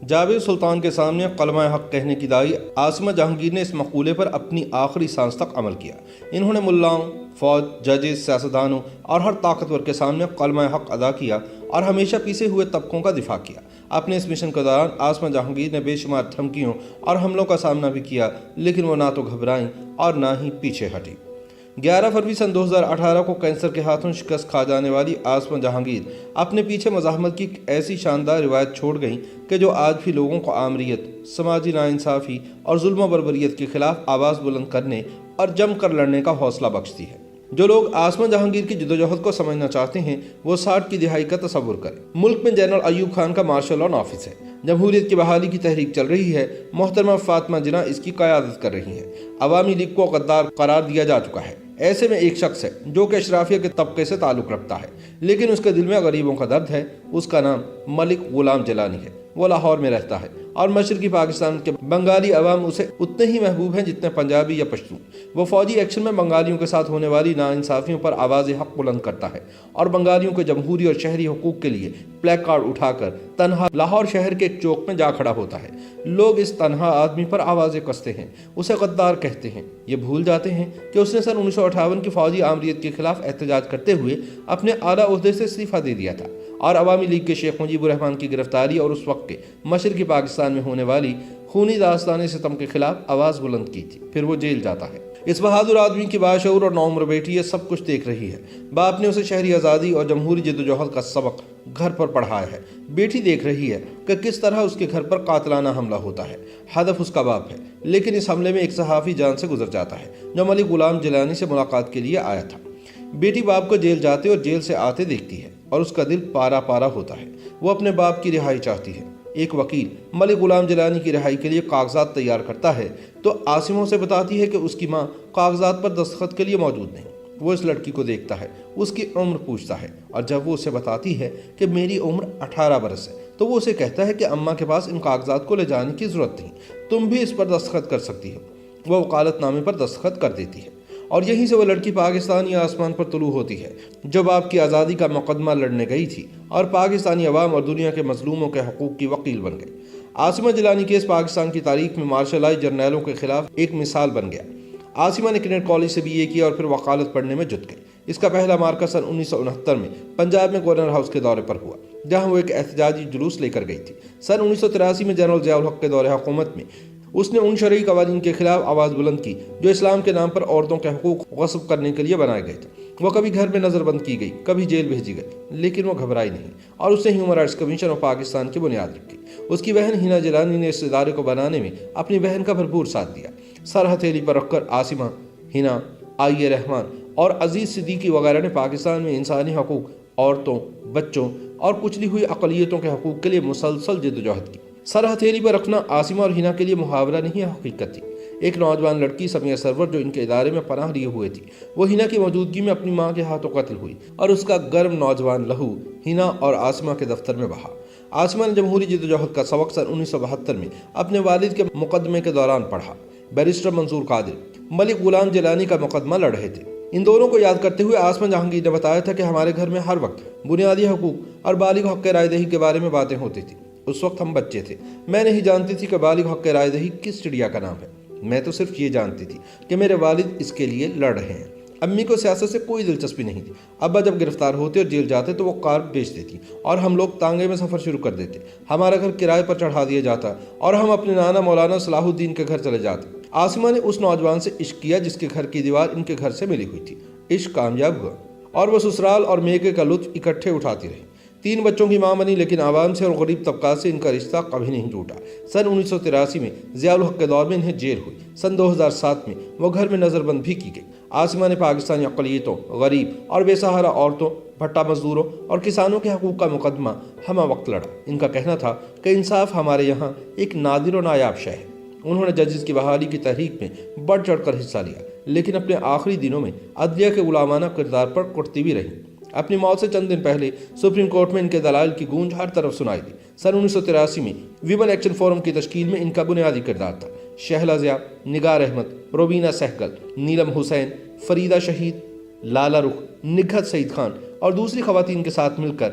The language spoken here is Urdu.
جاوید سلطان کے سامنے کلمہ حق کہنے کی داعی عاصمہ جہانگیر نے اس مقولے پر اپنی آخری سانس تک عمل کیا۔ انہوں نے ملاؤں، فوج، ججز، سیاستدانوں اور ہر طاقتور کے سامنے کلمہ حق ادا کیا اور ہمیشہ پیچھے ہوئے طبقوں کا دفاع کیا۔ اپنے اس مشن کے دوران عاصمہ جہانگیر نے بے شمار دھمکیوں اور حملوں کا سامنا بھی کیا، لیکن وہ نہ تو گھبرائیں اور نہ ہی پیچھے ہٹی۔ 11 فروری سن 2018 کو کینسر کے ہاتھوں شکست کھا جانے والی عاصمہ جہانگیر اپنے پیچھے مزاحمت کی ایک ایسی شاندار روایت چھوڑ گئیں کہ جو آج بھی لوگوں کو آمریت، سماجی ناانصافی اور ظلم و بربریت کے خلاف آواز بلند کرنے اور جم کر لڑنے کا حوصلہ بخشتی ہے۔ جو لوگ عاصمہ جہانگیر کی جدوجہد کو سمجھنا چاہتے ہیں وہ 60 کی دہائی کا تصور کریں۔ ملک میں جنرل ایوب خان کا مارشل لاء نافذ ہے، جمہوریت کی بحالی کی تحریک چل رہی ہے، محترمہ فاطمہ جناح اس کی قیادت کر رہی ہیں، عوامی لیگ کو غدار قرار دیا جا چکا ہے۔ ایسے میں ایک شخص ہے جو کہ اشرافیہ کے طبقے سے تعلق رکھتا ہے، لیکن اس کے دل میں غریبوں کا درد ہے۔ اس کا نام ملک غلام جیلانی ہے۔ وہ لاہور میں رہتا ہے اور مشرقی پاکستان کے بنگالی عوام اسے اتنے ہی محبوب ہیں جتنے پنجابی یا پشتو۔ وہ فوجی ایکشن میں بنگالیوں کے ساتھ ہونے والی ناانصافیوں پر آواز حق بلند کرتا ہے اور بنگالیوں کے جمہوری اور شہری حقوق کے لیے پلیک کارڈ اٹھا کر تنہا لاہور شہر کے ایک چوک میں جا کھڑا ہوتا ہے۔ لوگ اس تنہا آدمی پر آوازیں کستے ہیں، اسے غدار کہتے ہیں۔ یہ بھول جاتے ہیں کہ اس نے سن 1958 کی فوجی آمریت کے خلاف احتجاج کرتے ہوئے اپنے اعلیٰ عہدے سے استعفیٰ دے دیا تھا اور عوامی لیگ کے شیخ مجیب الرحمان کی گرفتاری اور اس وقت کے مشرقی پاکستان میں ہونے والی خونی داستان ستم کے خلاف آواز بلند کی تھی۔ پھر وہ جیل جاتا ہے۔ اس بہادر آدمی کی باشعور اور نوعمر بیٹی یہ سب کچھ دیکھ رہی ہے۔ باپ نے اسے شہری آزادی اور جمہوری جدوجہد کا سبق گھر پر پڑھایا ہے۔ بیٹی دیکھ رہی ہے کہ کس طرح اس کے گھر پر قاتلانہ حملہ ہوتا ہے۔ ہدف اس کا باپ ہے، لیکن اس حملے میں ایک صحافی جان سے گزر جاتا ہے جو ملک غلام جیلانی سے ملاقات کے لیے آیا تھا۔ بیٹی باپ کو جیل جاتے اور جیل سے آتے دیکھتی ہے اور اس کا دل پارا پارا ہوتا ہے۔ وہ اپنے باپ کی رہائی چاہتی ہے۔ ایک وکیل ملک غلام جیلانی کی رہائی کے لیے کاغذات تیار کرتا ہے تو عاصمہ سے بتاتی ہے کہ اس کی ماں کاغذات پر دستخط کے لیے موجود نہیں۔ وہ اس لڑکی کو دیکھتا ہے، اس کی عمر پوچھتا ہے اور جب وہ اسے بتاتی ہے کہ میری عمر 18 برس ہے تو وہ اسے کہتا ہے کہ اماں کے پاس ان کاغذات کو لے جانے کی ضرورت نہیں، تم بھی اس پر دستخط کر سکتی ہو۔ وہ وکالت نامے پر دستخط کر دیتی ہے اور یہیں سے وہ لڑکی پاکستانی آسمان پر طلوع ہوتی ہے جو باپ کی آزادی کا مقدمہ لڑنے گئی تھی اور پاکستانی عوام اور دنیا کے مظلوموں کے حقوق کی وکیل بن گئی۔ عاصمہ جیلانی کیس پاکستان کی تاریخ میں مارشل لاء جرنیلوں کے خلاف ایک مثال بن گیا۔ عاصمہ نے کنیٹ کالج سے BA کیا اور پھر وکالت پڑھنے میں جت گئی۔ اس کا پہلا مارکہ سن 1969 میں پنجاب میں گورنر ہاؤس کے دورے پر ہوا جہاں وہ ایک احتجاجی جلوس لے کر گئی تھی۔ سن 1983 میں جنرل ضیاء الحق کے دور حکومت میں اس نے ان شرعی قوانین کے خلاف آواز بلند کی جو اسلام کے نام پر عورتوں کے حقوق غصب کرنے کے لیے بنائے گئے تھے۔ وہ کبھی گھر میں نظر بند کی گئی، کبھی جیل بھیجی گئی، لیکن وہ گھبرائی نہیں اور اس نے human rights commission of Pakistan کی بنیاد رکھی۔ اس کی بہن ہنا جیلانی نے اس ادارے کو بنانے میں اپنی بہن کا بھرپور ساتھ دیا۔ سر ہتھیلی پر رکھ کر عاصمہ، ہنا، آئیے رحمان اور عزیز صدیقی وغیرہ نے پاکستان میں انسانی حقوق، عورتوں، بچوں اور کچلی ہوئی اقلیتوں کے حقوق کے لیے مسلسل جدوجہد کی۔ سر ہتھیلی پر رکھنا عاصمہ اور ہنا کے لیے محاورہ نہیں، حقیقت تھی۔ ایک نوجوان لڑکی سمیہ سرور جو ان کے ادارے میں پناہ لیے ہوئے تھی، وہ ہنا کی موجودگی میں اپنی ماں کے ہاتھوں قتل ہوئی اور اس کا گرم نوجوان لہو ہنا اور عاصمہ کے دفتر میں بہا۔ عاصمہ نے جمہوری جدوجہد کا سبق سن 1972 میں اپنے والد کے مقدمے کے دوران پڑھا۔ بیرسٹر منصور قادر ملک غلام جیلانی کا مقدمہ لڑ رہے تھے۔ ان دونوں کو یاد کرتے ہوئے عاصمہ جہانگیر نے بتایا تھا کہ ہمارے گھر میں ہر وقت بنیادی حقوق اور بالغ حق رائے دہی کے بارے میں باتیں ہوتی تھیں۔ اس وقت ہم بچے تھے، میں نہیں جانتی تھی کہ بالغ حق رائے دہی کس چڑیا کا نام ہے۔ میں تو صرف یہ جانتی تھی کہ میرے والد اس کے لیے لڑ رہے ہیں۔ امی کو سیاست سے کوئی دلچسپی نہیں تھی۔ ابا جب گرفتار ہوتے اور جیل جاتے تو وہ کار بیچ دیتی اور ہم لوگ تانگے میں سفر شروع کر دیتے۔ ہمارا گھر کرائے پر چڑھا دیا جاتا اور ہم اپنے نانا مولانا صلاح الدین کے گھر چلے جاتے۔ عاصمہ نے اس نوجوان سے عشق کیا جس کے گھر کی دیوار ان کے گھر سے ملی ہوئی تھی۔ عشق کامیاب ہوا اور وہ سسرال اور میکے کا لطف اکٹھے اٹھاتی رہی۔ 3 بچوں کی ماں بنی، لیکن عوام سے اور غریب طبقات سے ان کا رشتہ کبھی نہیں ٹوٹا۔ سن 1983 میں ضیاء الحق کے دور میں انہیں جیل ہوئی۔ سن 2007 میں وہ گھر میں نظر بند بھی کی گئی۔ عاصمہ نے پاکستانی اقلیتوں، غریب اور بے سہارا عورتوں، بھٹا مزدوروں اور کسانوں کے حقوق کا مقدمہ ہمہ وقت لڑا۔ ان کا کہنا تھا کہ انصاف ہمارے یہاں ایک نادر و نایاب شے ہے۔ انہوں نے ججز کی بحالی کی تحریک میں بڑھ چڑھ کر حصہ لیا، لیکن اپنے آخری دنوں میں عدلیہ کے غلامانہ کردار پر کڑتی بھی رہی۔ اپنی موت سے چند دن پہلے سپریم کورٹ میں ان کے دلائل کی گونج ہر طرف سنائی دی۔ سن 1983 میں ویمن ایکشن فورم کی تشکیل میں ان کا بنیادی کردار تھا۔ شہلا ضیاء، نگار احمد، روبینہ سہگل، نیلم حسین، فریدہ شہید، لالا رخ، نگہت سعید خان اور دوسری خواتین کے ساتھ مل کر